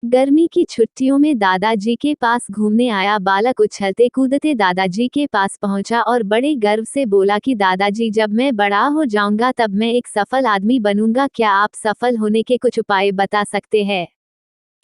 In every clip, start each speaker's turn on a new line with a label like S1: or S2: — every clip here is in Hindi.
S1: गर्मी की छुट्टियों में दादाजी के पास घूमने आया बालक उछलते कूदते दादाजी के पास पहुंचा और बड़े गर्व से बोला कि दादाजी, जब मैं बड़ा हो जाऊंगा तब मैं एक सफल आदमी बनूंगा। क्या आप सफल होने के कुछ उपाय बता सकते हैं?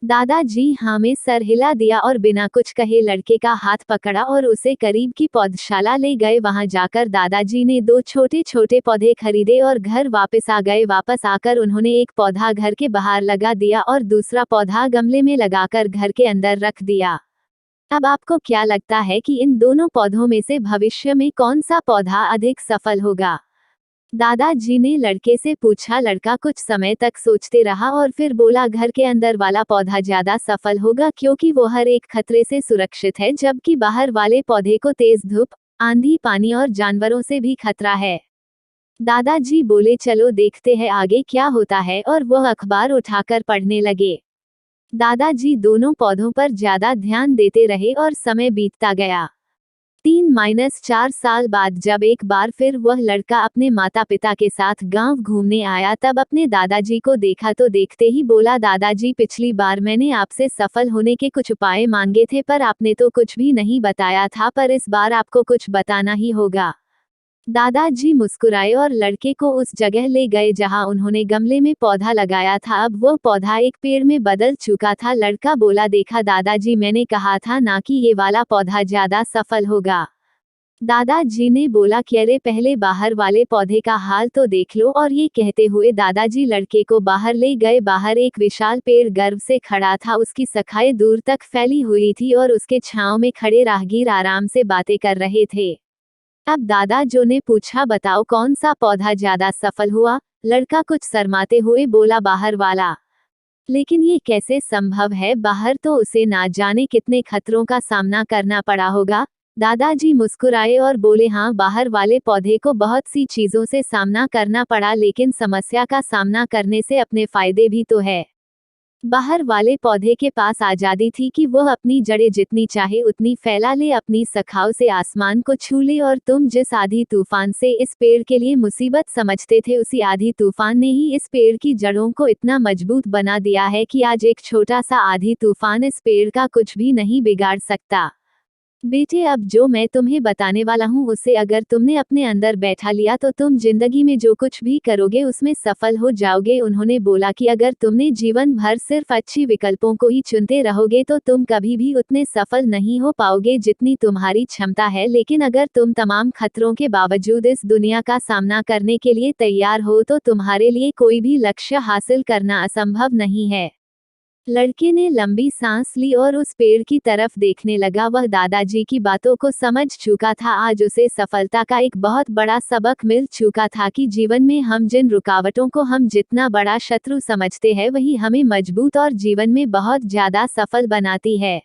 S1: दादाजी हाँ में सर हिला दिया और बिना कुछ कहे लड़के का हाथ पकड़ा और उसे करीब की पौधशाला ले गए। वहां जाकर दादाजी ने 2 छोटे छोटे पौधे खरीदे और घर वापस आ गए। वापस आकर उन्होंने एक पौधा घर के बाहर लगा दिया और दूसरा पौधा गमले में लगाकर घर के अंदर रख दिया। अब आपको क्या लगता है कि इन दोनों पौधों में से भविष्य में कौन सा पौधा अधिक सफल होगा? दादाजी ने लड़के से पूछा। लड़का कुछ समय तक सोचते रहा और फिर बोला, घर के अंदर वाला पौधा ज्यादा सफल होगा क्योंकि वो हर एक खतरे से सुरक्षित है, जबकि बाहर वाले पौधे को तेज धूप, आंधी, पानी और जानवरों से भी खतरा है। दादाजी बोले, चलो देखते हैं आगे क्या होता है, और वह अखबार उठाकर पढ़ने लगे। दादाजी दोनों पौधों पर ज्यादा ध्यान देते रहे और समय बीतता गया। 3-4 साल बाद जब एक बार फिर वह लड़का अपने माता पिता के साथ गांव घूमने आया, तब अपने दादाजी को देखा तो देखते ही बोला, दादाजी, पिछली बार मैंने आपसे सफल होने के कुछ उपाय मांगे थे पर आपने तो कुछ भी नहीं बताया था, पर इस बार आपको कुछ बताना ही होगा। दादाजी मुस्कुराए और लड़के को उस जगह ले गए जहां उन्होंने गमले में पौधा लगाया था। अब वह पौधा एक पेड़ में बदल चुका था। लड़का बोला, देखा दादाजी, मैंने कहा था ना कि ये वाला पौधा ज्यादा सफल होगा। दादाजी ने बोला कि अरे पहले बाहर वाले पौधे का हाल तो देख लो, और ये कहते हुए दादाजी लड़के को बाहर ले गए। बाहर एक विशाल पेड़ गर्व से खड़ा था, उसकी शाखाएं दूर तक फैली हुई थी और उसके छांव में खड़े राहगीर आराम से बातें कर रहे थे। अब दादाजी ने पूछा, बताओ कौन सा पौधा ज्यादा सफल हुआ? लड़का कुछ शर्माते हुए बोला, बाहर वाला। लेकिन ये कैसे संभव है? बाहर तो उसे ना जाने कितने खतरों का सामना करना पड़ा होगा। दादाजी मुस्कुराए और बोले, हाँ, बाहर वाले पौधे को बहुत सी चीजों से सामना करना पड़ा, लेकिन समस्या का सामना करने से अपने फायदे भी तो है। बाहर वाले पौधे के पास आजादी थी कि वह अपनी जड़ें जितनी चाहे उतनी फैला ले, अपनी शाखाओं से आसमान को छू ले, और तुम जिस आधी तूफान से इस पेड़ के लिए मुसीबत समझते थे, उसी आधी तूफान ने ही इस पेड़ की जड़ों को इतना मजबूत बना दिया है कि आज एक छोटा सा आधी तूफान इस पेड़ का कुछ भी नहीं बिगाड़ सकता। बेटे, अब जो मैं तुम्हें बताने वाला हूँ उसे अगर तुमने अपने अंदर बैठा लिया तो तुम जिंदगी में जो कुछ भी करोगे उसमें सफल हो जाओगे। उन्होंने बोला कि अगर तुमने जीवन भर सिर्फ अच्छी विकल्पों को ही चुनते रहोगे तो तुम कभी भी उतने सफल नहीं हो पाओगे जितनी तुम्हारी क्षमता है, लेकिन अगर तुम तमाम खतरों के बावजूद इस दुनिया का सामना करने के लिए तैयार हो तो तुम्हारे लिए कोई भी लक्ष्य हासिल करना असंभव नहीं है। लड़के ने लंबी सांस ली और उस पेड़ की तरफ देखने लगा। वह दादाजी की बातों को समझ चुका था। आज उसे सफलता का एक बहुत बड़ा सबक मिल चुका था कि जीवन में हम जिन रुकावटों को हम जितना बड़ा शत्रु समझते हैं वही हमें मजबूत और जीवन में बहुत ज्यादा सफल बनाती है।